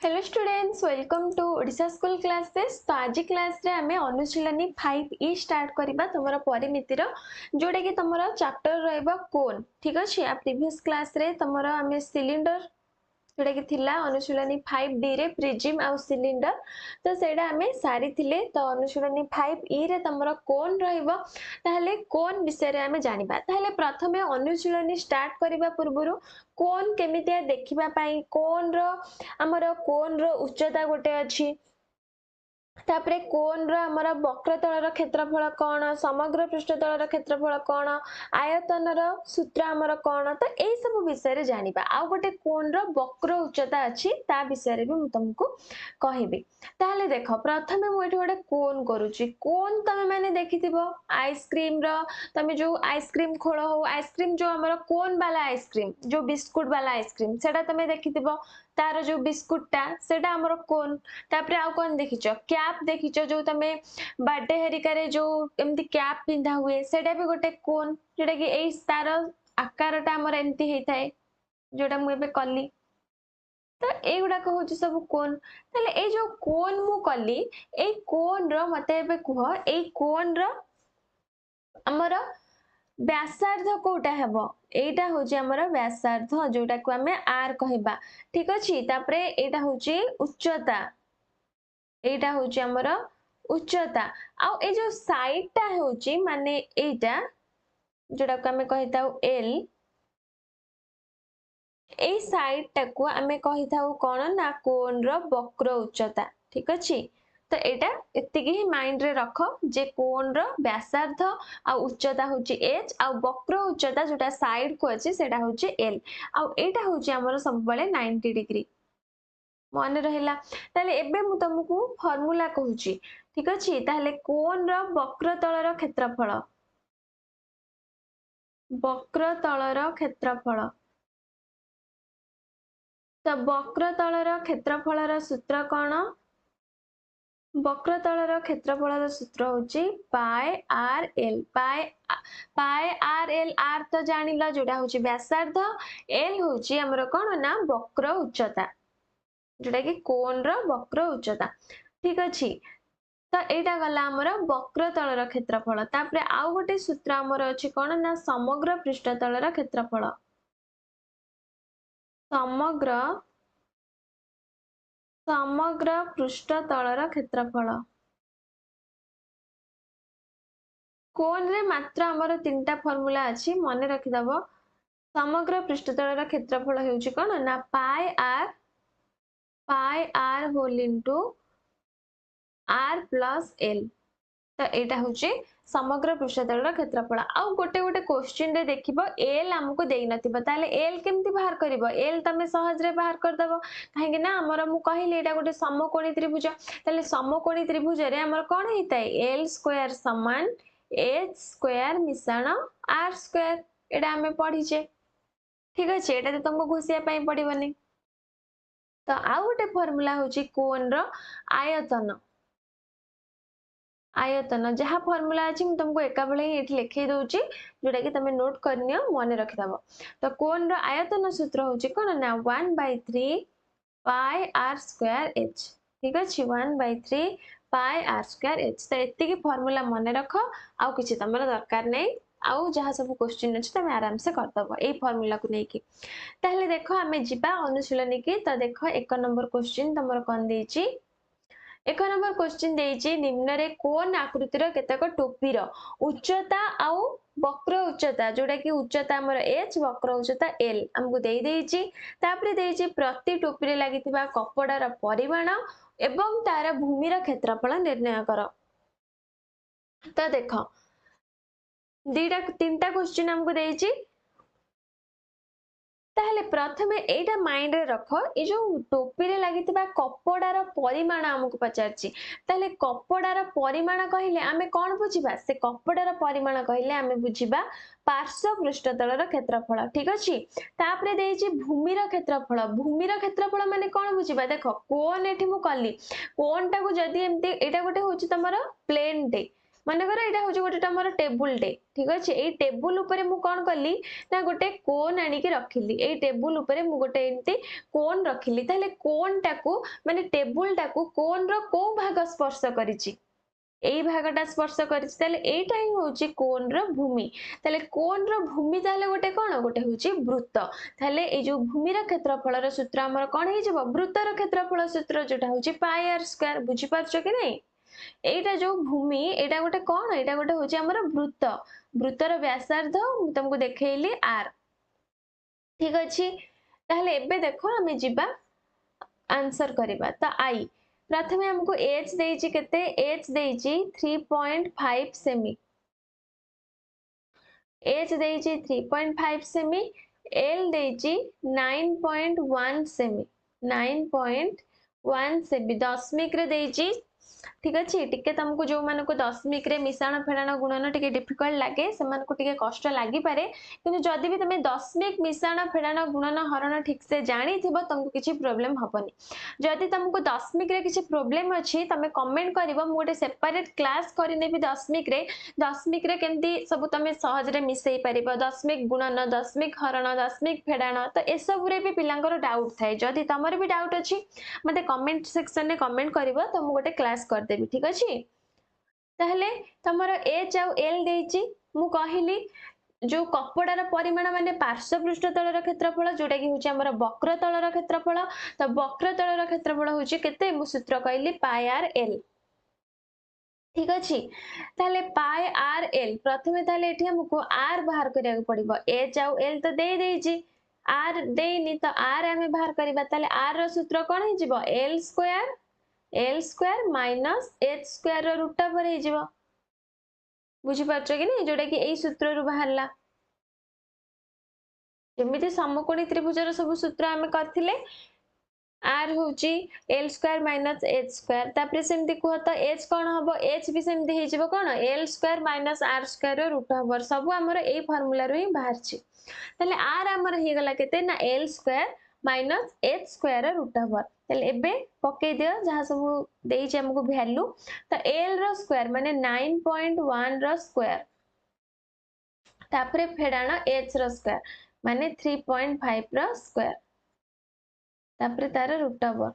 Hello students, welcome to Odisha school classes. तो आज class रे आमे अनुशीलनी 5 स्टार्ट करबा तुमरा परिमितिर जोडा कि तुमरा चैप्टर रहबा कोन। ठीक अछि। आ प्रीवियस क्लास रे तुमरा आमे सिलिंडर जोडा कि थिला अनुशीलनी 5D रे प्रिज्म आ सिलिंडर, तो सेडा आमे सारी थिले। तो अनुशीलनी 5E रे तुमरा कोन रहइबो, ताहले कोन विषय रे आमे जानिबा। ताहले प्रथमे अनुशीलनी स्टार्ट करबा पूर्वरु कोन केमितिया देखिबा पई, कोन रो हमर कोन रो उच्चता गोटे अछि, तापरे कोन रो हमर वक्रतलर क्षेत्रफल कोन, समग्र पृष्ठतलर क्षेत्रफल कोन, आयतनर सूत्र हमर कोन, तो एई सब विषय रे जानिबा। आ गोटे कोन रो वक्र उच्चता अछि ता विषय रे भी मु तुमको कहिबी। ताहले देखो, प्रथमे मु एठी गोटे कोन करूची। कोन तमे माने देखिथिबो आइसक्रीम रो, तमे जो आइसक्रीम खोलो हो, आइसक्रीम जो हमर कोन वाला आइसक्रीम, जो बिस्कुट वाला आइसक्रीम सेटा तमे देखिथिबो, तार जो बिस्कुटटा सेटा हमर कोन। तापरे आउ कोन देखिचो, कैप देखिचो, जो तमे बर्थडे हेरिकारे जो एमती कैप पिंधा हुए सेटा भी गोटे कोन, जेटा कि एई तार आकारटा हमर एमती हेइथाय, जोटा मु एबे कली। तो एगुडा कहूची सब कोन। ताले ए जो कोन मु कली, ए कोन रो मते एबे कुह, ए कोन रो हमर व्यासार्ध कोटा हेबो। एटा होची हमर व्यासार्ध, जोटा को हमें आर कहबा। ठीक अछि। तापरे एटा होची उच्चता, एटा होची हमर उच्चता। आ ए जो साइडटा होची माने एटा, जोटा को हमें कहिताउ एल, ए साइडटा को हमें कहिताउ कोन ना कोन रो वक्र उच्चता। ठीक अछि। तो एटा एतिकी ही माइंड रे रखो जे कोन रो व्यासार्ध आ उच्चता होची h, आ वक्र उच्चता जोटा साइड को अछि सेटा होची l, आ एटा होची हमर सब बळे 90 डिग्री। मन रहिला। ताले एबे मु तुमको फार्मूला कहूची। ठीक अछि। ताले कोन रो वक्र तळर क्षेत्रफल, वक्र तळर क्षेत्रफल, तो वक्र तळर क्षेत्रफलर सूत्र कोन, वक्रतलर क्षेत्रफलर सूत्र होची pi r l. Pi r l, r तो जानिला जोटा होची व्यासार्ध, एल होची हमर कोन ना वक्र उच्चता, जोटा कि कोन रो वक्र उच्चता। ठीक अछि। तो एटा गला हमर वक्रतलर क्षेत्रफल। तापरे आउ गोटे सूत्र हमर अछि कोन ना समग्र पृष्ठतलर क्षेत्रफल, समग्र समग्र पृष्ठतलर क्षेत्रफल। कोन रे मात्र हमर तीनटा फार्मूला अछि, मने रखि दबो। समग्र पृष्ठतलर क्षेत्रफल हेउची कोन ना pi r whole into r plus l. तो एटा होची समग्र पृष्ठतलर क्षेत्रफल। आ गोटे गोटे क्वेश्चन रे देखिबो एल हमको देई नथिबो, ताले एल केमती बाहर करिवो, एल तमे सहज रे बाहर कर दबो। काहे कि ना हमर मु कहिली एटा गोटे समकोणी त्रिभुज, ताले समकोणी त्रिभुज रे हमर कोन हेइताय एल स्क्वायर समान एच स्क्वायर मिश्रण आर स्क्वायर। एटा हमें पढ़ीचे। ठीक अछि। एटा तो तुमको घोषिया पई पड़िबनी। तो आउ गोटे फार्मूला होची कोन रो आयतन, आयतन जहा फार्मूला अछि मु तुमको एका बेले ही एठी लिखि दउची, जोटा कि तमे नोट करनियो, मने रखि दबो। तो कोन रो आयतन सूत्र होची कोन ना 1/3 पाई आर स्क्वायर एच। ठीक अछि। 1/3 पाई आर स्क्वायर एच। तो एतिकी फार्मूला मने रखो, आउ किछि तमरा दरकार नै। आउ जहा सब क्वेश्चन अछि तमे आराम से कर दबो ए फार्मूला को नेकी। ताहले देखो हमें जिबा अनुशीलनी की। तो देखो 1 नंबर क्वेश्चन तमरा कोन देइची। 1 नंबर क्वेश्चन देइची, निम्न रे कोन आकृतिर केतक टोपीर उच्चता आउ वक्र उच्चता, जोटा कि उच्चता हमर h, वक्र उच्चता l हमको देई देइची। तापरे देइची प्रति टोपी रे लागितिबा कपड़ार परिमाण एवं तार भूमिर क्षेत्रफल निर्णय कर। तो देखो दीटा तीनटा क्वेश्चन हमको देइची। ताहले प्रथमे एटा माइंड रे रखो, ए जो टोपी रे लागितिबा कपड़ार परिमाण हमको पचारची। ताहले कपड़ार परिमाण कहिले आमे कोन बुझिबा, से कपड़ार परिमाण कहिले आमे बुझिबा पार्श्व पृष्ठतलर क्षेत्रफल। ठीक अछि। तापरे देइची भूमिर क्षेत्रफल, भूमिर क्षेत्रफल माने कोन बुझिबा। देखो कोन एठी मु कली, कोन टाको जदी एमती एटा गोटे होची तमरो प्लेन टे, मनकर यहाँ हूँ गोटे मोर टेबुल टे ठीक अच्छे ये टेबुल उपरे मु कौन कली ना गोटे कोन आनिकी रखिली ये टेबुल उपरे मु गोटे एमती कोन रखिली ताहले कोन टाकू माने टेबुल टाकू कोन रो को भाग स्पर्श करिछि এই ভাগটা স্পর্শ করেছে তাহলে এইটাই হচ্ছে কোণ র ভূমি তাহলে কোণ র ভূমি তাহলে গোটে কোণ গোটে হচ্ছে বৃত্ত তাহলে এই যে ভূমির ক্ষেত্রফলর সূত্র আমার কোণ হয়ে যাব বৃত্তর ক্ষেত্রফল সূত্র যেটা হচ্ছে পাই আর স্কয়ার বুঝি পারছো কি নাই এইটা যে ভূমি এটা গোটে কোণ এটা গোটে হচ্ছে আমার বৃত্ত বৃত্তর ব্যাসার্ধ মু তোমাকে দেখাইলি আর ঠিক আছে তাহলে এবে দেখো আমি ଯିବା आंसर करबा तो आई प्रथमे हमको एच देइछि केते एच देइछि 3.5 सेमी एच देइछि 3.5 सेमी एल देइछि 9.1 सेमी 9.1 सेमी दशमिक रे देइछि ठीक अच्छे टिके तुमको जो मान को दशमिक रे मिश्रण फेड़ाण गुणन टिके डिफिकल्ट लगे से टिके कष्ट लगी पारे किंतु जदि भी तुम दशमिक मिश्रण फेड़ाण गुणन हरण ठीक से जानी थी तुमको किसी प्रोब्लेम हबनी जदि तुमको दशमिक रे किसी प्रोब्लेम अच्छी तुम कमेंट कर गोटे सेपरेट क्लास करनेबी दशमिक रे केमती सब तुम सहज रे मिसई पार दशमिक गुणन दशमिक हरण दशमिक फेड़ाण तो ए सब रे भी पिलांकर डाउट थाए जदि तुमर भी डाउट अच्छी मते कमेंट सेक्शन में कमेंट करिवो तो मु गोटे क्लास कर देबी ठीक अछि ताहले तमरो एच आउ एल देइछि मु कहिली जो कपड़ार परिमाण माने पार्श्व पृष्ठ तलर क्षेत्रफल जोटा कि होछि हमर वक्र तलर क्षेत्रफल तो वक्र तलर क्षेत्रफल होछि केते मु सूत्र कहली पाई आर एल ठीक अछि ताहले पाई आर एल प्रथमे ताहले एठी हमको आर बाहर करिया पड़िबो एच आउ एल तो देई देइछि आर देइनी तो आर हमें बाहर करबा ताहले आर रो सूत्र कोन हे जिवो l square minus H square root over हे जिवो बुझी पारछो कि नहीं जोटा कि एई सूत्र रु बाहरला जेमिति समकोणी त्रिभुजर सब सूत्र हमें करथिले आर होची L square minus H square तापरे सेमति को तो एच कोन हबो एच भी सेमति हे जिवो कोन l square minus r square root over सब हमर एई फार्मूला रु ही बाहर छी तले आर हमर हे गला केते ना L square minus H square root over तले एबे पके दियो जहा सब देइछ हमको वैल्यू तो एल रो स्क्वायर माने 9.1 रो स्क्वायर तापरे फेडाण एच रो स्क्वायर माने 3.5 रो स्क्वायर तापरे तार रूट ओवर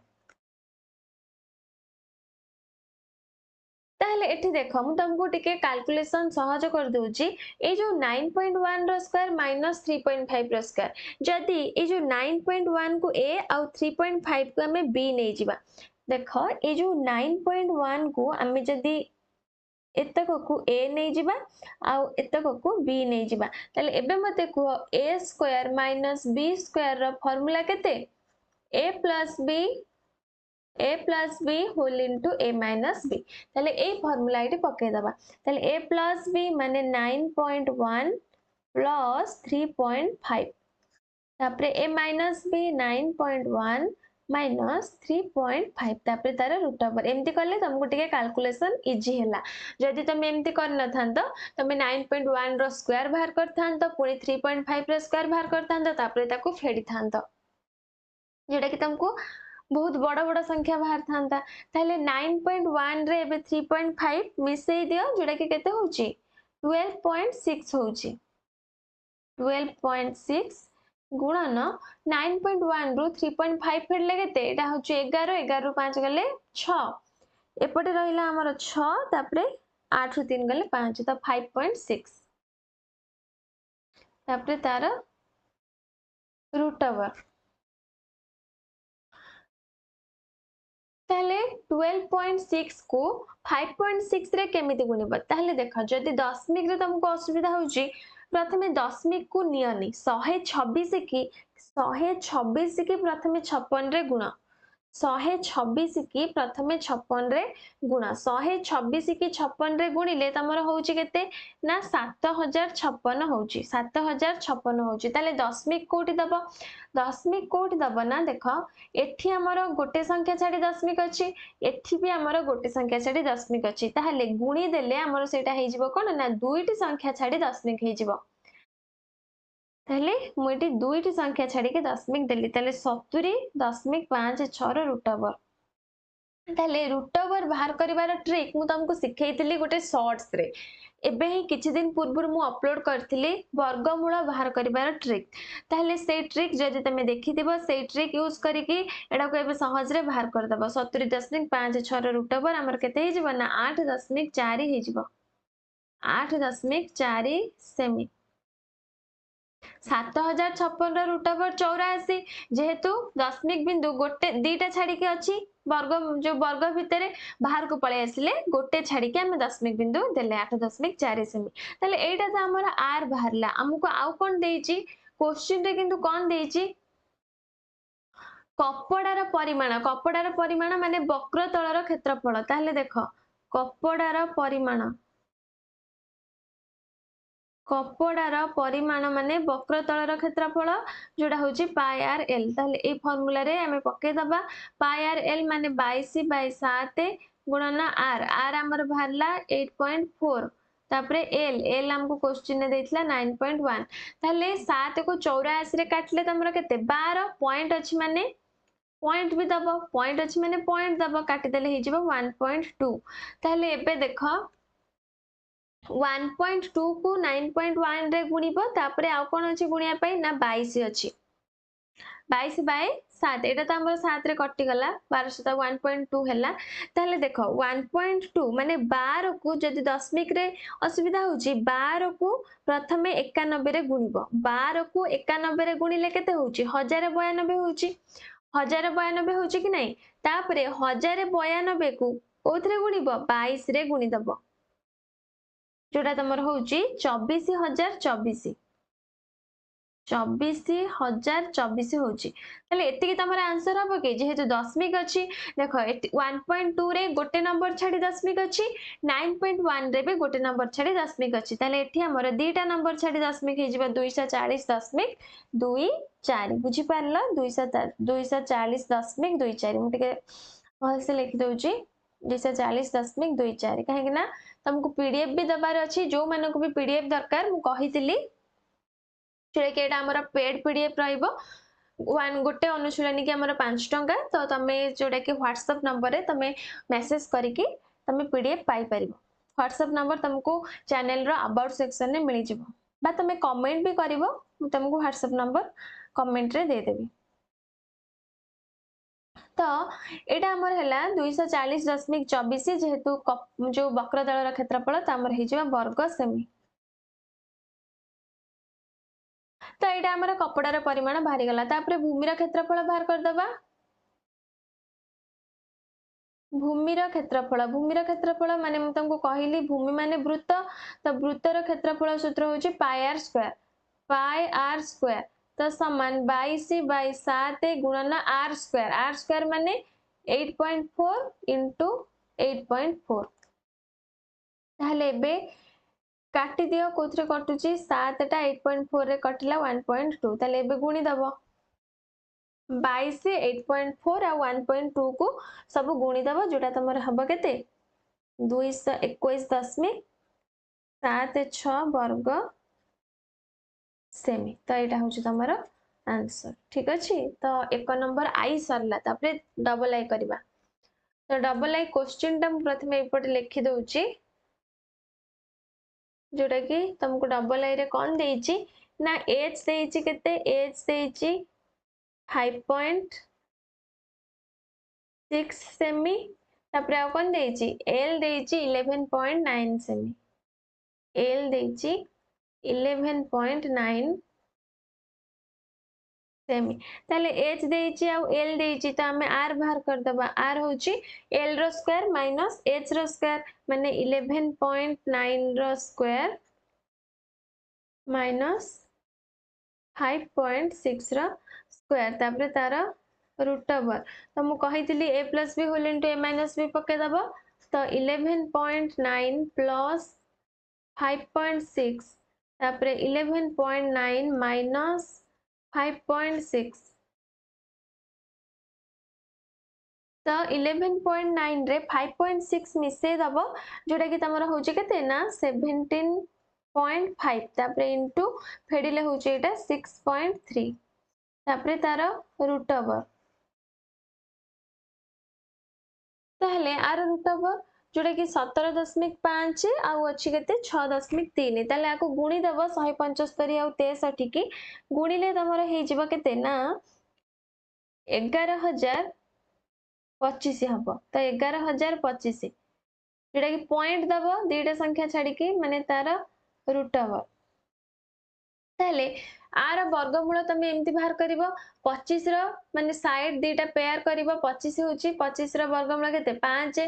ताहले एठी देखो मु तुमको टिके कैलकुलेशन सहज कर दोची ए जो 9.1 रो स्क्वायर माइनस 3.5 रो स्क्वायर जदी ए जो 9.1 को a और 3.5 को हमें b नै जिबा देखो ए जो 9.1 को हमें जदी एतक को a नै जिबा और एतक को b नै जिबा ताले एबे मते को a square minus b square रो फार्मूला केते a plus b whole into a minus b ताले ए फार्मूला इटी पके दबा ताले a plus b माने 9.1 plus 3.5 तापरे a minus b 9.1 minus 3.5 तापरे तार रूट ओवर एमती करले तुमको टिके कैलकुलेशन इजी हैला जदि तुम एमती कर न थांतो तुम 9.1 रो स्क्वायर बाहर कर थांतो पुनी 3.5 रो स्क्वायर बाहर कर थांतो तापरे ताको फेडी थांतो जेटा कि तुमको बहुत बड़ बड़ संख्या बाहर था ताहले 9.1 रे एबे 3.5 मिसई दियो जोटा कि केते होची 12.6 होची 12.6 गुणन 9.1 रु 3.5 फेडले केते एटा होची 11 11 रु 5 गले 6 एपटे रहिला हमर 6 तापरे 8 रु 3 गले 5 तो 5.6 तापरे तार रूट ओवर ताहले 12.6 को 5.6 रे केमिति गुणिबा ताहले देखा जदि दशमिक रे तुमको असुविधा होची प्रथमे दशमिक को नियनी 126 की प्रथमे 56 रे गुण 126 की प्रथमे 56 रे गुण 126 की 56 रे गुणिले तमरो होची केते ना 7056 होची 7056 होची ताले दशमिक कोठी दबो ना देखो एठी हमरो गोटे संख्या छाडी दशमिक अछि एठी भी हमरो गोटे संख्या छाडी दशमिक अछि ताहले गुणी देले हमरो सेटा हे जिवो कोन ना दुईटी संख्या छाडी दशमिक हे जिवो ताहले मु एठी दुईटी संख्या छाडी के दशमिक देली ताहले 70.56 रो रूट ओवर ताले रूट ओवर बाहर करिवार ट्रिक मु तुमको सिखेइतिली गोटे शॉर्ट्स रे एबे ही किछि दिन पूर्व मु अपलोड करथिली वर्गमूल बाहर करिवार ट्रिक ताले से ट्रिक जदि तमे देखिथिबो से ट्रिक यूज करिकि एडा को एबे सहज रे बाहर कर दबो 70.56 रो रूट ओवर हमर केते हे जिवो ना 8.4 हे जिवो 8.4 सेमी 7056 रूट ओवर 84 जेहेतु दशमिक बिंदु गोटे दीटा छाड़ी के अच्छी वर्ग जो वर्ग भितर बाहर को पळे आसिले गोटे छाड़ी के हम दशमिक बिंदु देले 8.4 सेमी ताले एटा तो हमर आर बाहरला हमको आउ कोन देइची क्वेश्चन रे किंतु कोन देइची कपड़ार परिमाण माने वक्र तलर क्षेत्रफल ताले देखो कपड़ार परिमाण माने वक्र तलर क्षेत्रफल जोड़ा होची पाई आर एल ताले ए फार्मूला रे हमें पके दबा पाई आर एल माने 22/7 गुणन आर आर हमर बाहरला 8.4 तापरे एल हमको क्वेश्चन ने देथिला 9.1 ताले 7 को 84 रे काटले तमरा केते 12 पॉइंट अछि माने पॉइंट भी दबो पॉइंट अछि माने पॉइंट दबो काटी देले हे जिवो 1.2 ताले एबे देखो 1.2 को 9.1 रे गुणिबो तापरे आ कोन अछि गुणिया पई ना 22 अछि 22/7 एटा तो हमर 7 रे कटि गला 12 सता 1.2 हैला ताले देखो 1.2 माने 12 को जदि दशमिक रे असुविधा होची 12 को प्रथमे 91 रे गुणिबो 12 को 91 रे गुणिले केते होची 1092 होची 1092 होची कि नहीं तापरे 1092 को कोथरे गुणिबो 22 रे गुणी दबो जोटा तमर होची 24024 24024 होची ताले एतिकी तमर आंसर हबो के जेहेतु दशमिक अछि देखो 1.2 रे गोटे नंबर छाडी दशमिक अछि 9.1 रे भी गोटे नंबर छाडी दशमिक अछि ताले एठी हमर दीटा नंबर छाडी दशमिक हे जिबा 240.24 बुझी पारला 240.24 मु टिके भलसे लिखि दउची 240.24 काहे कि ना तुमको पीडीएफ भी दबार अछि जो मानको भी पीडीएफ दरकार मु कहितली जे के एटा हमर पेड पीडीएफ रहइबो वन गोटे अनुशीलनी के हमर 5 टंका तो तमे जोडा के व्हाट्सएप नंबर रे तमे मैसेज करिकि तमे पीडीएफ पाई परिबो व्हाट्सएप नंबर तुमको चैनल रो अबाउट सेक्शन में मिली जिवो बा तमे कमेंट भी करिवो मु तुमको व्हाट्सएप नंबर कमेंट रे दे देबी तो एटा हमर हैला 240.24 जेहेतु जो वक्र तलर क्षेत्रफल तामर हे जिवा वर्ग सेमी तो एटा हमर कपड़ार परिमाण बाहरी गला तापरे भूमिर क्षेत्रफल बाहर कर दबा भूमिर क्षेत्रफल माने मु तुमको कहली भूमि माने वृत्त तो वृत्तर क्षेत्रफल सूत्र होची पाई आर स्क्वायर तो समान 22/7 गुणन आर स्क्वायर माने 8.4 into 8.4 ताहले एबे काटी दियो कोथरे कटुची 7 टा 8.4 रे कटिला 1.2 ताहले एबे गुणी दबो 22 8.4 आ 1.2 को सब गुणी दबो जोटा तमर हबो केते 221.76 वर्ग सेमी तो एटा होची तमर आंसर ठीक अछि तो एक नंबर आई सरला तापरे डबल आई करबा तो डबल आई क्वेश्चन टा प्रथमे एपटे लिखि दउची जोटा कि तुमको डबल आई रे कौन देइची ना एच देइची केते एच देइची 5.6 सेमी तापरे आ कौन देइची एल देइची 11.9 सेमी एल देइची 11.9 सेमी ताले एच देइची आ एल देइची तो हमें आर बाहर कर दबा आर होची एल रो स्क्वायर माइनस एच रो स्क्वायर माने 11.9 रो स्क्वायर माइनस 5.6 रो स्क्वायर तापरे तारा रूट ओवर तो मु कहितली a plus b whole into a minus b पके दबो तो 11.9 प्लस 5.6 तापरे 11.9 माइनस 5.6 तो 11.9 रे 5.6 मिसे दबो जोटा कि तमरा होची केते ना 17.5 तापरे इनटू फेडिले होची एटा 6.3 तापरे तारो रूट ओवर ताहले आर रूट ओवर जोटा कि 17.5 आउ अच्छी केते 6.3 ताहले आको गुणी दबो 175 आउ 63 की गुणिले तमरो हे जिवो केते ना 11,025 हबो तो 11,025 जोटा कि पॉइंट दबो दीटा संख्या छाड़ी की माने तार रूट ओवर ताहले आर वर्गमूल तमे एमती बाहर करिवो 25 रो माने साइड दीटा पेयर करिवो 25 होची 25 रो वर्गमूल केते 5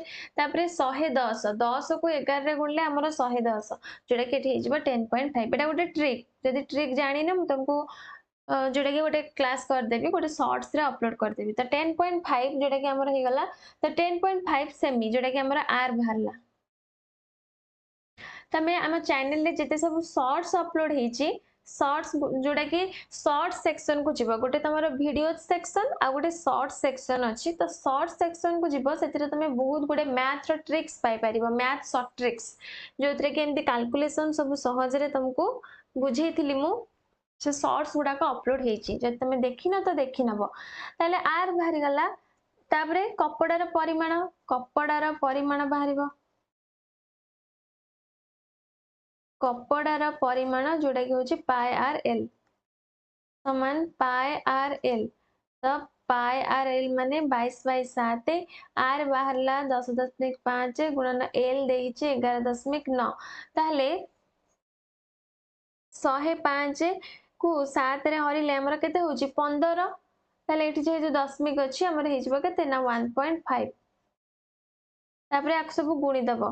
तापरे 110 10 को 11 रे गुणले हमर 110 जोटा कि एठी हिजबो 10.5 एटा गोटे ट्रिक जदी ट्रिक जानि ना म तुमको जोटा कि गोटे क्लास कर देबी गोटे शॉर्ट्स रे अपलोड कर देबी तो 10.5 जोटा कि हमर हे गला तो 10.5 सेमी जोटा कि हमर आर बाहरला तमे आम चैनल रे जेते सब शॉर्ट्स अपलोड हेची शॉर्ट्स जोटा कि शॉर्ट सेक्शन को जीव गोटे तुम वीडियो सेक्शन आ गोटे शॉर्ट सेक्शन अच्छी तो शॉर्ट सेक्शन को जीव से तुम बहुत गुडे मैथ ट्रिक्स पाई परिबो मैथ शॉर्ट ट्रिक्स जो कि एमती कैलकुलेशन सब सहजरे तुमको बुझेइथिली मु से शॉर्ट्स गुडाक अपलोड हेची जब तुम देखिन तो देखि नबो ताले आर बाहरी गला तापरे कपड़ार परिमाण बाहरिबो कपड़ार परिमाण जोटा कि होची पाई आर एल समान पाई आर एल तो पाई आर एल माने 22/7 आर बाहरला 10.5 गुणन एल देइचे 11.9 ताहले 105 को 7 रे हरिले हमर केते होची 15 ताहले एठी जे दशमिक अछि हमर हेजबो केते ना 1.5 तापरे आक सब गुणी दबो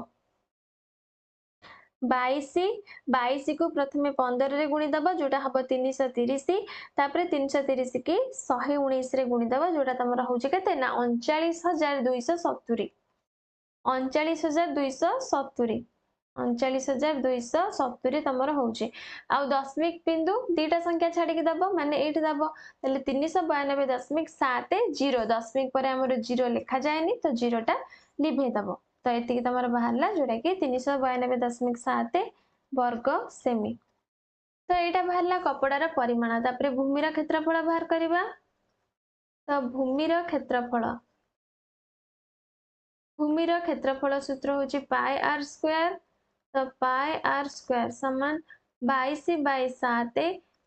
22 को प्रथमे 15 रे गुणी दबो जोटा हबो 330 तापरे 330 की 119 रे गुणी दबो जोटा तमरा होची केते ना 39,270 39,270 39,270 तमर होची आउ दशमिक बिंदु दीटा संख्या छाड़ी के दबो माने एठी दबो तले 392.70 दशमिक पर हमर 0 लिखा जायनी तो 0 टा लिभे दबो तो एति तमर बाहरला जोटा कि 392.7 वर्ग सेमी तो एटा बाहरला कपड़ार परिमाण तापरे भूमिर क्षेत्रफल बाहर करबा तो भूमिर क्षेत्रफल सूत्र होची पाई आर स्क्वायर तो पाई आर स्क्वायर समान 22/7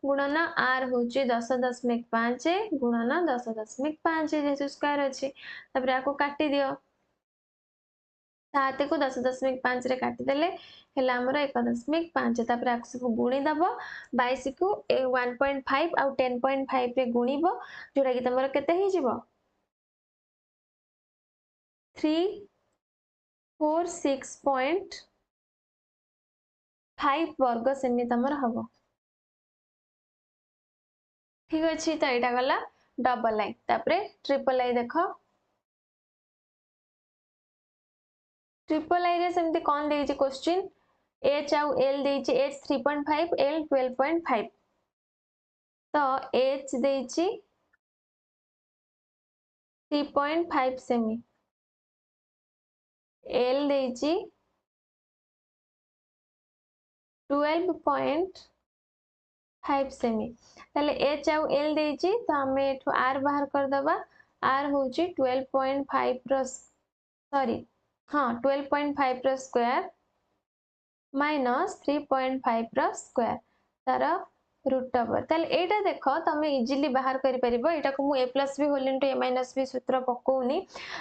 गुणन आर होची 10.5 गुणन 10.5 जेहेतु स्क्वायर अछि तापरे आको काटी दियो 7 को 10.5 रे काटी देले हेला हमर 1.5 तापरे आको सब गुणी दबो 22 को 1.5 आउ 10.5 रे गुणीबो जोटा कि तमर केते हे जिवो 346.5 वर्ग सेमी तमर हबो ठीक अछि तो एटा गला डबल आई तापरे ट्रिपल आई देखो ट्रिपल आई रे सेमती कोन देइछि क्वेश्चन h आउ l देइछि h 3.5 l 12.5 तो h देइछि 3.5 सेमी l देइछि 12.5 सेमी ताले h आउ l देइछि तो हमें एठो r बाहर कर दबा r होची 12.5 रो सॉरी हाँ 12.5 रो स्क्वायर माइनस 3.5 रो स्क्वायर तार रूट ओवर ताले एटा देखो तमे इजीली बाहर करि परिबो एटा को मु a + b whole into a - b सूत्र पकोउनी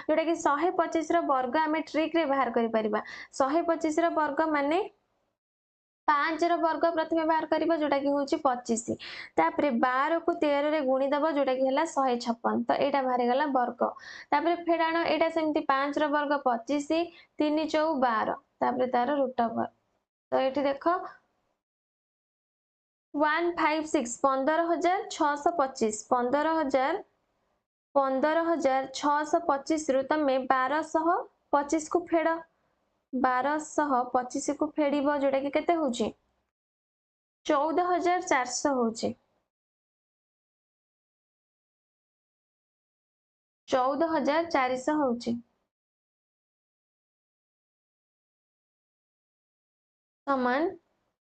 जोटा कि 125 रो वर्ग हमें ट्रिक रे बाहर करि परिबा 125 रो वर्ग माने 5 रो वर्ग प्रथमे बाहर करिबो जोटा कि होची 25 तापरे 12 को 13 रे गुणी दबो जोटा कि हला 156 तो एटा बाहर गला वर्ग तापरे फेडाणो एटा सेमती 5 रो वर्ग 25 3 4 12 तापरे तार रूट ओवर तो एठी देखो 156 15,625 15,625 रु तमे 1225 को फेड 1225 को फेडिबो जोटा कि केते होची 14,400 होची 14,400 होची समान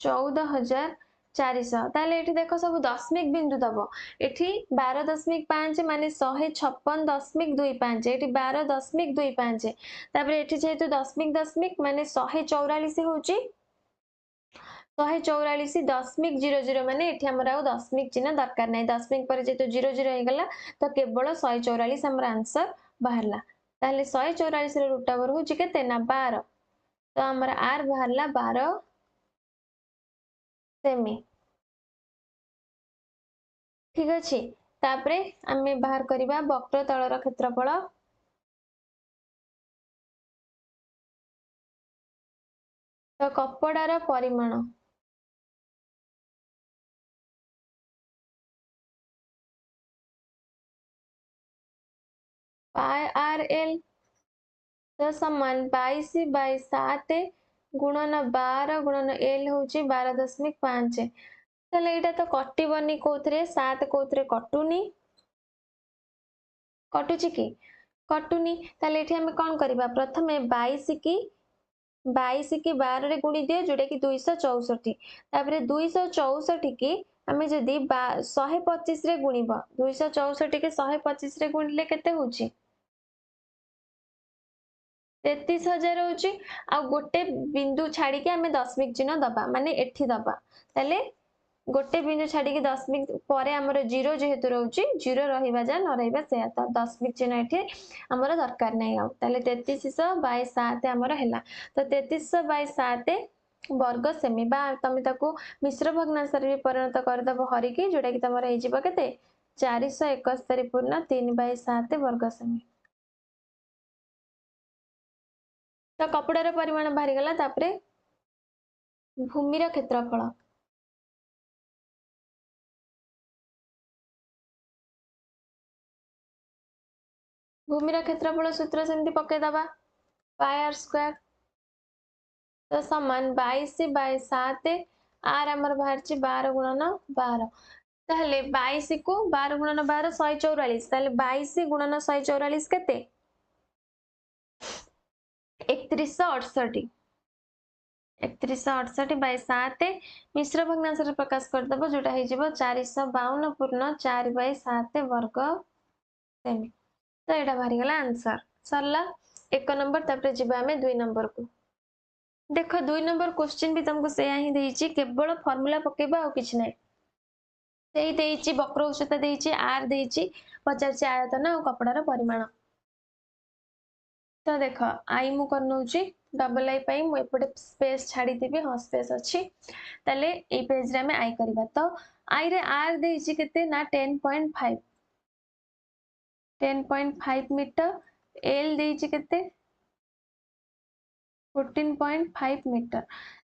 14,400 400 ताहले एठी देखो सब दशमिक बिंदु दबो एठी 12.5 माने 156.25 एठी 12.25 तापर एठी जेहेतु दशमिक दशमिक माने 144 होउची 144.00 माने एठी हमर आउ दशमिक चिन्ह दरकार नै दशमिक पर जेहेतु 00 हे गला तो केवल 144 हमर आंसर बाहरला ताहले 144 रो रूट ओवर होउची केते ना 12 तो हमर आर बाहरला 12 सेमी ठीक अछि तापरे आमे बाहर करिबा वक्र तळर क्षेत्रफल तो कपडार परिमाण पाई आर एल तो समान 22/7 गुणन 12 गुणन एल होउची 12.5 ताले एटा तो कटिबनी कोथरे 7 कोथरे कटुनी कटुची की कटुनी ताले एठी हमें कोन करबा प्रथमे 22 की 12 रे गुणी दियो जोटा कि 264 तापरे 264 की हमें जदी 125 रे गुणीबा 264 के 125 रे गुणिले केते होउची 33,000 होउची आ गोटे बिंदु छाड़ी के हमें दशमिक चिन्ह दबा माने एठी दबा ताले गोटे बिंदु छाड़ी के दशमिक परे हमर 0 जेहेतु रहउची 0 रहिबा जा न रहिबा से त दशमिक चिन्ह एठी हमर दरकार नै आ ताले 3300/7 हमर हैला तो 3300/7 वर्ग सेमी बा तमे ताको मिश्र भग्नांश रे परिणत कर दबो हरि की जोटा कि तमर हे जिवो केते 471.3/7 वर्ग सेमी तो कपड़ार परिमाण बाहरी गला तापरे भूमिर क्षेत्रफल भूमिर क्षेत्रफल सूत्र सेमती पके दबा पाई आर स्क्वायर तो समान 22/7 आर हमर बाहर छि 12 गुणन 12 ताहले 22 को 12 गुणन 12 144 ताहले 22 गुणन 144 केते 3168 3168/7 मिश्र भग्नांश रे प्रकाश कर दबो जोटा हे जिवो 452.4/7 वर्ग सेमी तो एटा बाहरी गला आंसर सरला 1 नंबर तापर जिबा हमें 2 नंबर को देखो 2 नंबर क्वेश्चन भी तुमको सेया ही देइची केवल फार्मूला पकेबा आ किछ नै सेही देइची वक्र उच्चता देइची आर देइची पचारची आयतन और कपड़ार परिमाण तो देख आई मु कर नउची डबल आई पई मु एपटे स्पेस छाडी देबी हां स्पेस अछि तले ए पेज रे हमें आई करबा तो आई रे आर देइची केते ना 10.5 10.5 मीटर एल देइची केते 14.5 मीटर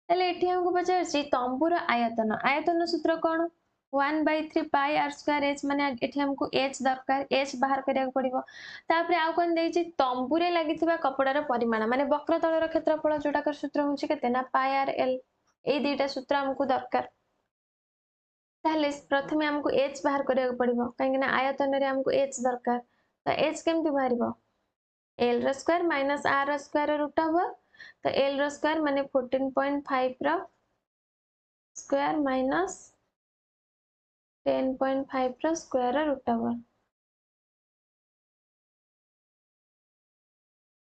तले एठी हमको पचारची तंबूर आयतन आयतन सूत्र कोन 1/3 पाई आर स्क्वायर एच माने एठी हमको एच दरकार एच बाहर करिया पड़िबो तापरे आउ कोन देइची तंबूरे लागिथिबा कपड़ार परिमाण माने वक्र तळर क्षेत्रफल जोटाकर सूत्र होची केते ना पाई आर एल ए दुईटा सूत्र हमको दरकार ताहले प्रथमे हमको एच बाहर करिया पड़िबो काहे ना आयतन रे हमको एच दरकार तो एच केमति बाहरिबो एल रो स्क्वायर माइनस आर रो स्क्वायर रूट ओवर तो एल रो स्क्वायर माने 14.5 रो स्क्वायर माइनस 10.5 रो स्क्वायर रूट ओवर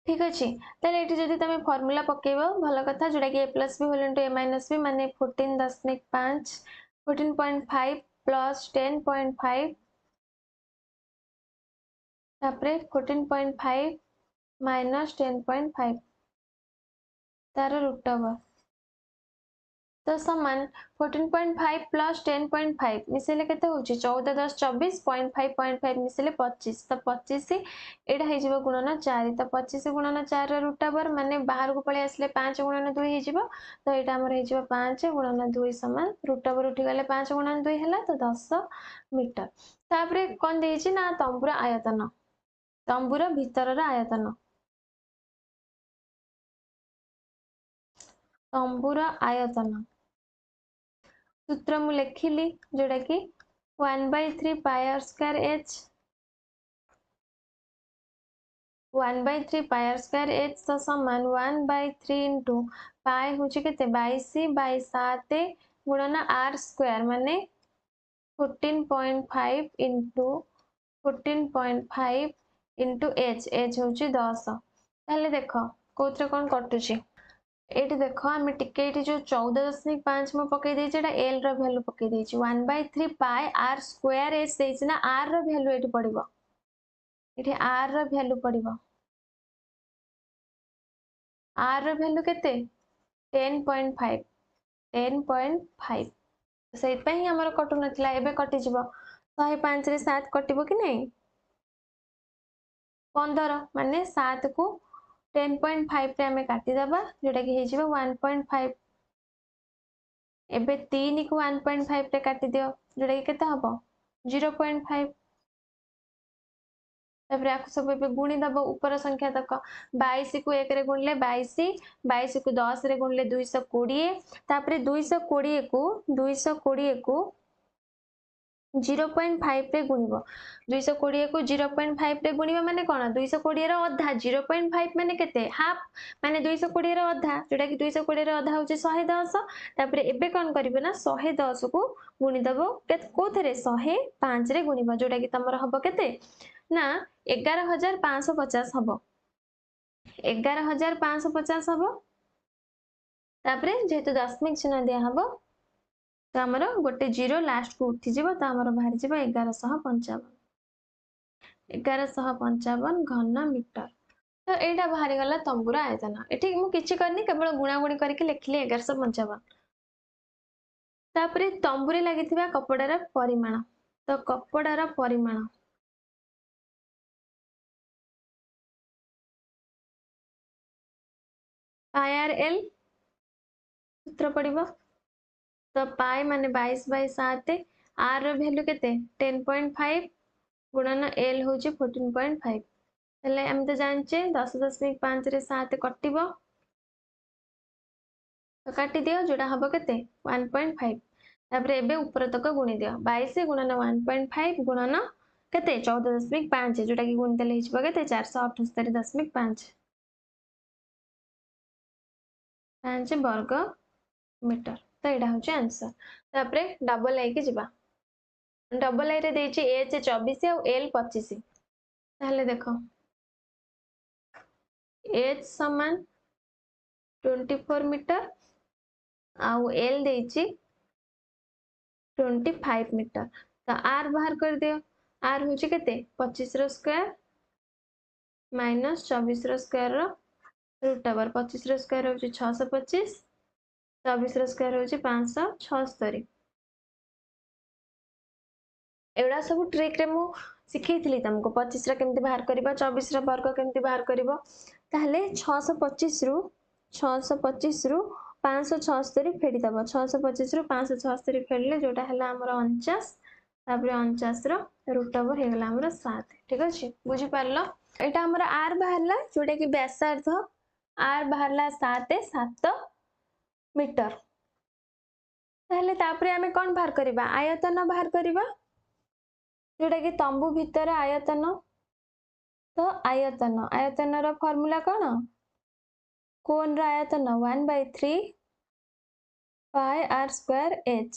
ठीक अछि ताले एठी जदी तमे फार्मूला पकेबो भलो कथा जोडा कि a + b whole into a - b माने 14.5 14.5 प्लस 10.5 तापरे 14.5 माइनस 10.5 तार रूट ओवर तो समान 14.5 प्लस 10.5 मिसेले केते होची 14 10 24 0.5 मिसेले 25 तो 25 एटा हे जिवो गुणन 4 तो 25 गुणन 4 रो रूट ओवर माने बाहर को पळे आसले 5 गुणन 2 हे जिवो तो एटा हमर हे जिवो 5 गुणन 2 समान रूट ओवर उठी गले 5 गुणन 2 हैला तो 10 मीटर तापरे कोन देइची ना तंबुर आयतन तंबुर भीतर रा आयतन तंबुर आयतन सूत्र मु लिखिली जोटा कि 1/3 pi r square h 1/3 pi r square h तो समान 1/3 इनटू पाई होची केते 22/7 गुणन आर स्क्वायर माने 14.5 इंटू 14.5 इंटू एच एच हूँ 10 ताहले देख कौन कौन कटुची ये देख आम टिके जो 14.5 मैं पकई देती एल रैल्यू पकई देती 1/3 पाए आर स्क्वायर एच देती ना आर रैल्यू ये पड़ो ये आर रैल्यू पड़ो आर रैल्यू केते 10.5 10.5 से आमर कटु नाला एवं कटिज 105 रे 7 कटो कि नहीं 15 माने 7 को 10.5 रे आमे काटिदेबा जोटा कि हे जिवो 1.5 एबे 3 को 1.5 रे काटि दियो जोटा कि केते हबो 0.5 तापर आकु सब एबे गुणी दबो ऊपर संख्या तक 22 को 1 रे गुणले 22 22 को 10 रे गुणले 220 तापर 220 को 0.5 रे गुणिबो 220 को 0.5 रे गुणिबा माने कोन 220 रो अधा 0.5 माने केते हाफ माने 220 रो अधा जोटा कि 220 रो अधा होची 110 तापर एबे कोन करिवो ना 110 को गुणी दबो कोथरे 105 रे गुणिबो जोटा कि तमरो हबो केते ना 11550 हबो 11550 हबो तापर जेहेतु दशमिक चिन्ह दिया हबो तो आमर गोटे जीरो लास्ट को उठीज तो आमर बाहरी जीव 1155 घन मीटर तो यहाँ बाहरी गला तंबूर आयतन ये मुझे करनी केवल गुणागुणी करके लिखली 1155 तापर तंबूरे लगी कपड़ार परिमाण तो कपड़ार परिमाण पाई आर एल सूत्र पड़ो तो पाई माने 22/7 आर वैल्यू केते 10.5 गुणन एल हूँ 14.5 हेले आम तो जानचे 10.5 रे 7 कटिबो तो काटी दियो जोड़ा हम केते 1.5 तापर एबे ऊपर तक गुणी दियो 22 गुणन 1.5 गुणन केते 14.5 जोटा कि गुणी देले हिजबो केते 478.5 5 वर्ग मीटर तो एटा होचे आंसर तापर डबल आई के जिबा डबल आई रे देछि एच 24 और एल 25 ताहले देखो एच समान 24 मीटर आउ एल देछि 25 मीटर तो आर बाहर कर दियो आर हूँ केते 25 रो स्क्वायर माइनस 24 रो स्क्वायर रो रूट ओवर 25 रो स्क्वायर हूँ 625 24 रो स्क्वायर हूँ 576 एवडा सब ट्रिक रे मु सिखैथिली तुमको 25 रा केमती बाहर करबा 24 रा वर्ग केमती बाहर करबो ताहले 625 रु 576 फेडी दबो 625 रु 576 फेडले जोटा हला हमर 49 तापर 49 रो रूट ओवर हे गला हमर 7 ठीक अछि बुझी पारलो एटा हमर आर बाहरला जोटा कि व्यासार्ध आर बाहरला 7 मीटर ताहले तापर हमें कोन बाहर करबा आयतन बाहर करबा जोटा कि तंबू भीतर आयतन तो आयतन रो फार्मूला कोन कोन रो आयतन 1/3 पाई आर स्क्वायर एच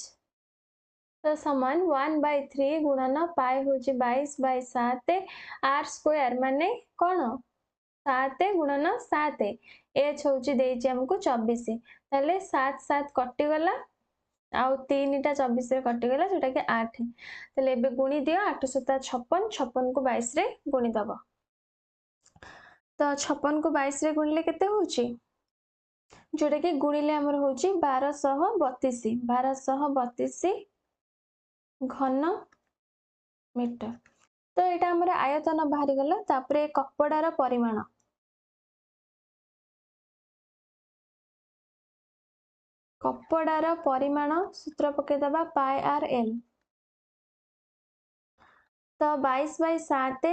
तो समान 1/3 गुणन पाई हूँ 22/7 आर स्क्वायर माने कौन 7 गुणन 7 एच हूँ हमको 24 ताले 7 7 कटिगला आउ 3 टा 24 रे कटिगला जोटा कि 8 ताले एबे गुणी दियो 8 7 56 56 को 22 रे गुणी दबो तो 56 को 22 रे गुणले केते होची जोटा कि गुणिले हमर होची 1232 घन मीटर तो एटा हमर आयतन बाहरी गला तापरे कपड़ार परिमाण सूत्र पके दबा पाई आर एल तो 22/7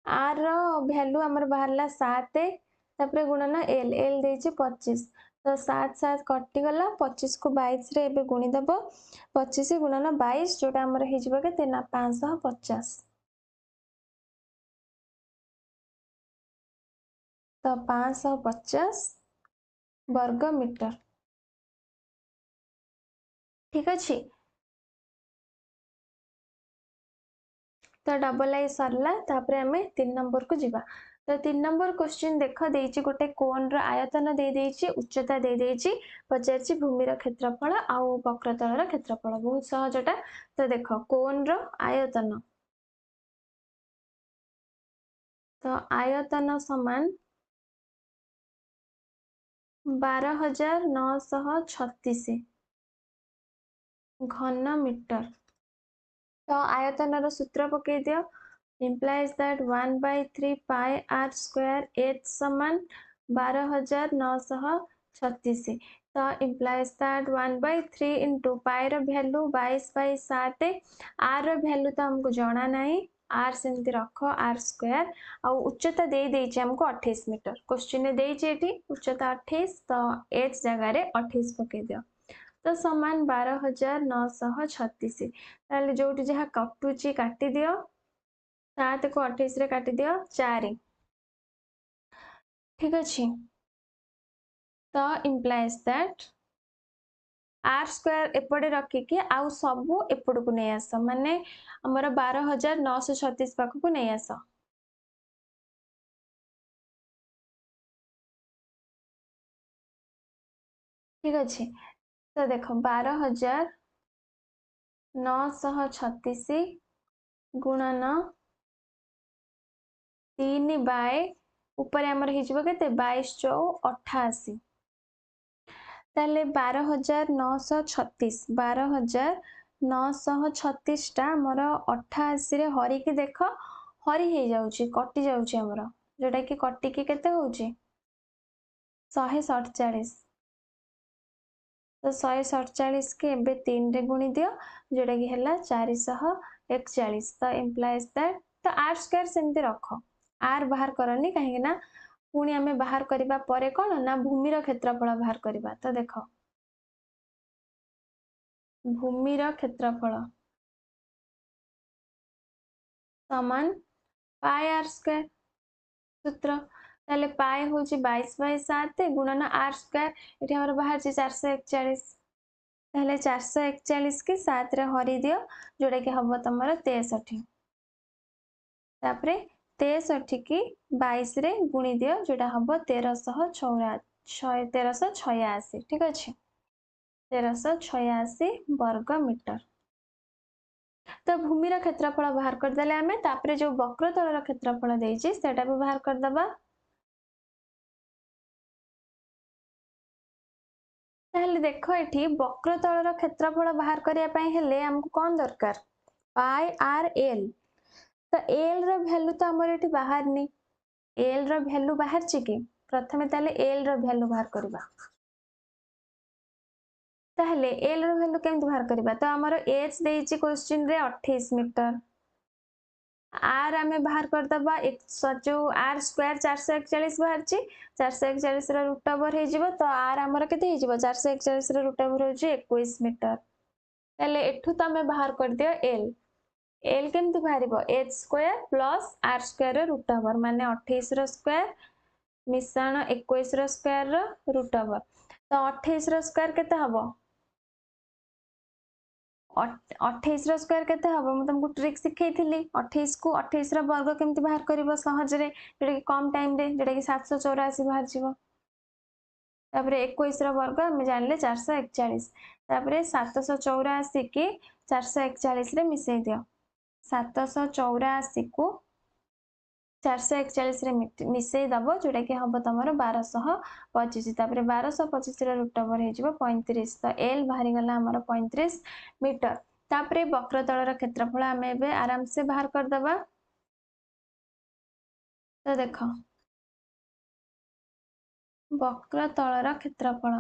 आर रो वैल्यू हमर बाहरला 7 तापरे गुणन एल एल देछि 25 तो 7 7 कटि गला 25 को 22 रे एबे गुणी दबो 25 गुणन 22 जोटा हमर हे जिवो के तेना 550 तो 550 वर्ग मीटर ठीक अच्छे। तो डबल आई सरला तापर आमे 3 नंबर को जिबा। तो 3 नंबर क्वेश्चन देख देइछि गोटे कोन रो आयतन दे देइछि उच्चता दे देइछि पचारछि भूमि रो क्षेत्रफल आउ वक्रतल रो क्षेत्रफल बहुत सहजटा। तो देख कोन रो आयतन तो आयतन समान 12,936 घन मीटर। तो आयतन रो सूत्र पकई दियो implies that 1/3 pi r square h समान 12,936 तो implies that 1/3 into pi रो वैल्यू 22/7 r रो वैल्यू तो हमको जाना नहीं r सेमती रख r स्क्वायर आ उच्चता दे देछि हमको 28 मीटर क्वेश्चन ने देछि एठी उच्चता 28 तो h जगह रे 28 पके दियो तो समान 12,936 ताले जोटी जहा कटुची काटी दियो 7 को 28 रे काटी दियो 4 ठीक अछि। तो implies that r स्क्वायर एपटे रखी के आउ सबु एपड़ को नै आस माने हमर 12,936 पाख को नै आस ठीक अछि। तो देखो 12,936 गुणन 3 बाय ऊपर हमर हिजबो केते 22 चौ 88 ताले 12,936 12,936 टा मोर 88 रे हरि के देख हरि हे जाउची कटि जाउची हमर जोटा कि कटि के केते होउची 147 तो 147 के एबे 3 रे गुणी दियो जोटा कि हला 441 तो implies that तो r स्क्वायर सेमती रखो r बाहर करनी कहीं ना पुणी आमे बाहर करबा परे कोन ना भूमि रो क्षेत्रफल बाहर करबा तो देखो भूमि रो क्षेत्रफल समान पाई r स्क्वायर सूत्र ताले पाई होची 22/7 गुणन r स्क्वायर एठी हमर बाहर छी 441 ताले 441 के 7 रे हरि दियो जोटा कि हबो तमरो 63 तापरे 63 की 22 रे गुणी दियो जोटा हबो 1386 ठीक अछि 1386 वर्ग मीटर। तो भूमि रो क्षेत्रफल बाहर कर देले हमें तापरे जो वक्रतल रो क्षेत्रफल देइछि सेटा भी बाहर कर दबा ताहले देखो एठी वक्रतल रो क्षेत्रफल बाहर करिया पई हेले हमको कोन दरकार पाई आर एल तो एल रो वैल्यू तो हमर एठी बाहर नी एल रो वैल्यू बाहर छि कि प्रथमे ताले एल रो वैल्यू बाहर करबा ताहले एल रो वैल्यू केमति बाहर करबा तो हमर एच देइछि क्वेश्चन रे 28 मीटर आर आमे बाहर कर दबा जो आर स्क्वायर 441 बाहर छि 441 रो रूट ओवर हे जिवो तो आर हमर केते हे जिवो 441 रो रूट ओवर हो जे 21 मीटर ताले एठू तमे बाहर कर दियो एल एल केमति बाहरिबो h square plus r square रो रूट ओवर माने 28 रो स्क्वायर मिश्रण 21 रो स्क्वायर रो रूट ओवर तो 28 रो स्क्वायर केते हबो 28 रो स्क्वायर केते हबो म तुमको ट्रिक सिखै थिली 28 को 28 रो वर्ग केमति बाहर करबो सहज रे जेटा कि कम टाइम रे जेटा कि 784 बाहर जिवो तापरे 21 रो वर्ग हम जानले 441 तापरे 784 के 441 रे मिसै दियो 784 को 441 रे मिसै दबो जोटा कि हबो तमरो 1225 तापरे 1225 रो रूट ओवर हे जिवो 35 तो एल बाहरी गला हमरो 35 मीटर तापरे वक्रतल रो क्षेत्रफल हमें बे आराम से बाहर कर दबा तो देखो वक्रतल रो क्षेत्रफल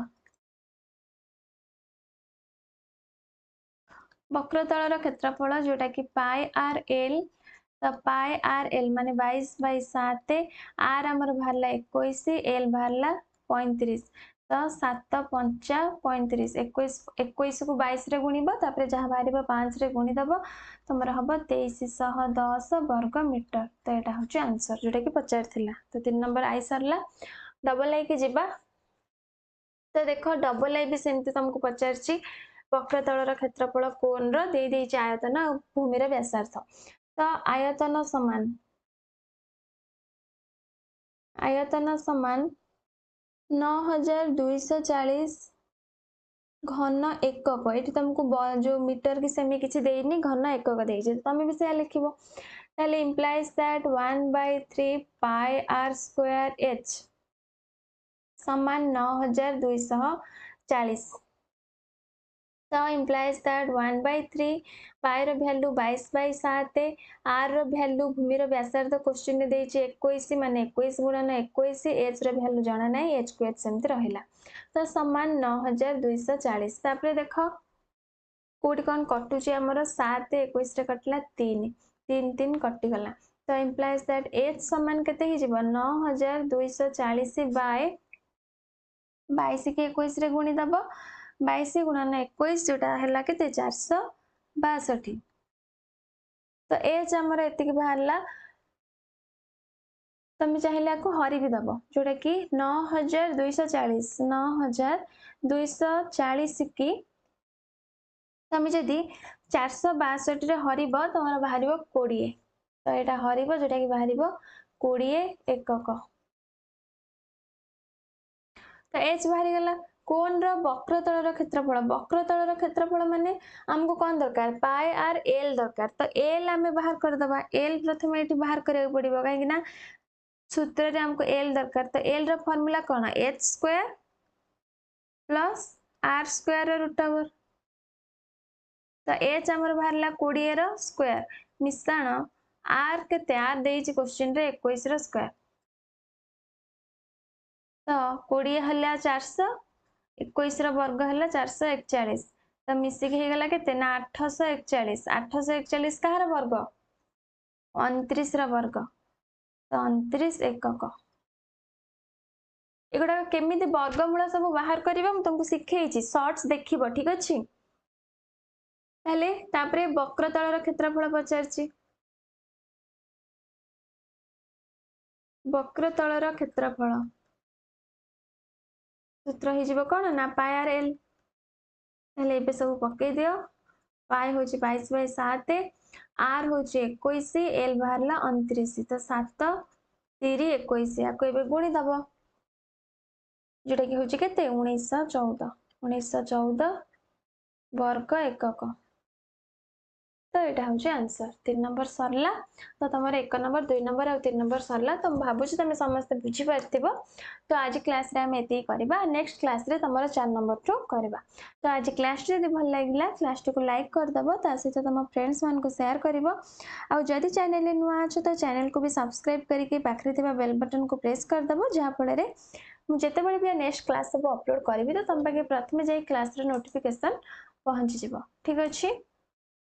वक्रतल रो क्षेत्रफल जोटा कि पाई आर एल तो पाई आर एल माने 22/7 आर हमर बाहरला 21 एल बाहरला 35 तो 7×5 = 35 21 को 22 रे गुणिबो तापरे जहा बाहरिबो 5 रे गुणी दबो तमरा हबो 2310 वर्ग मीटर तो एटा होची आंसर जोटा कि पचारथिला तो 3 नंबर आई सरला डबल आई के जिबा तो देखो डबल आई भी सेमती तुमको पचारची वक्रतलर क्षेत्रफल कोण रो दे देइछि आयतन और भूमि रो व्यासार्ध। तो आयतन समान 9240 घन एकक। ये तुमको जो मीटर की सेमी किसी देनी घन एकक देइछि तुम भी से लिखिबो। ताले implies that 1/3 pi r square h समान 9240। तो implies that 1/3 pi रो वैल्यू 22/7 r रो वैल्यू भूमि रो व्यासार्ध क्वेश्चन ने देइछि 21 माने 21 गुणन 21 h रो वैल्यू जाना नाही h को h सेमति रहिला। तो समान 9240। तापरे देखो कोटी कौन कटुची हमर 7 21 रे कटला 3 3 3 कटि गला। तो implies that h समान केते हि जिवो 9240 बाय 22 के 21 रे गुणी दबो 22 गुणन 21 जोटा हला केते 462। तो h हमर एतिक बाहरला तमे चाहिला को हरि भी दबो जोटा कि 9240 की तमे जदि 462 रे हरिबो तमरा बाहरिबो 20। तो एटा हरिबो जोटा कि बाहरिबो 20 एकक। तो h बाहरी गला। कोण रो वक्रतलर क्षेत्रफल माने हमको कौन दरकार पाई आर एल दरकार। तो एल आमे बाहर कर दबा एल प्रथम एटी बाहर करिया पड़िबो काहे कि ना सूत्र रे हमको एल दरकार। तो एल रो फार्मूला कोन h square plus r square root over. तो h हमर बाहरला 20 रो स्क्वायर मिश्रण r केते r देइछि क्वेश्चन रे 21 रो स्क्वायर। तो 20 हल्ला 400 21 रो वर्ग हल्ला 441। तो मिसिक हे गला केते ना 841 841 कहार वर्ग 29 रो वर्ग। तो 29 एकक। एगुडा केमिति वर्गमूल सब बाहर करिबा हम तुमको सिखेइछि शॉर्ट्स देखिबो ठीक अछि। पहले तापरे वक्रतलर क्षेत्रफल पचारछि वक्रतलर क्षेत्रफल सूत्र हे जिवो कोन ना पाई आर एल। पहले एबे सब पके दियो पाई होछि 22/7 आर होछि 21 एल बाहरला 29। तो 7 3 21 या को एबे गुणी दबो जोटा कि होछि केते 1914 वर्ग एकक। तो यहाँ हूँ आंसर 3 नंबर सरला। तो तुम 1 नंबर 2 नंबर और 3 नंबर सरला। तो भावुँ तुम समस्त बुझीपार। तो आज क्लास रे आमे एति करबा नेक्स्ट क्लास रे तुम 4 नंबर टू करबा। तो आज क्लास जदि भल लागिला क्लास को लाइक कर दबो ता सहित तुम फ्रेंड्स मान को शेयर करबो। आ जदि चैनल रे नुआ अछ तो चैनल को भी सब्सक्राइब करके पाखरे थिबा बेल बटन को प्रेस कर दबो जहा फळे रे मु जेते बळे भी नेक्स्ट क्लास सब अपलोड करबी तो तुम पाके प्रथमे जाई क्लास रे नोटिफिकेशन पहुंची जिवो ठीक अछि।